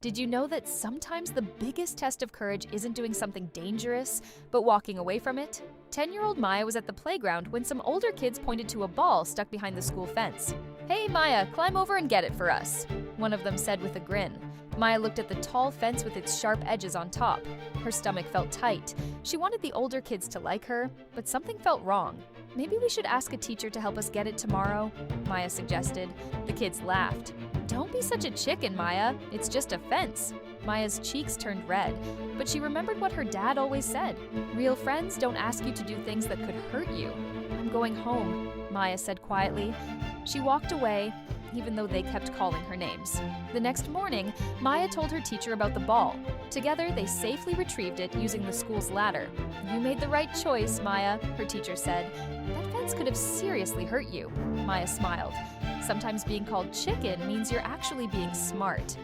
Did you know that sometimes the biggest test of courage isn't doing something dangerous, but walking away from it? 10-year-old Maya was at the playground when some older kids pointed to a ball stuck behind the school fence. "Hey, Maya, climb over and get it for us," one of them said with a grin. Maya looked at the tall fence with its sharp edges on top. Her stomach felt tight. She wanted the older kids to like her, but something felt wrong. "Maybe we should ask a teacher to help us get it tomorrow," Maya suggested. The kids laughed. "Don't be such a chicken, Maya. It's just a fence." Maya's cheeks turned red, but she remembered what her dad always said. "Real friends don't ask you to do things that could hurt you." "I'm going home," Maya said quietly. She walked away, even though they kept calling her names. The next morning, Maya told her teacher about the ball. Together, they safely retrieved it using the school's ladder. "You made the right choice, Maya," her teacher said. "That fence could have seriously hurt you." Maya smiled. Sometimes being called chicken means you're actually being smart.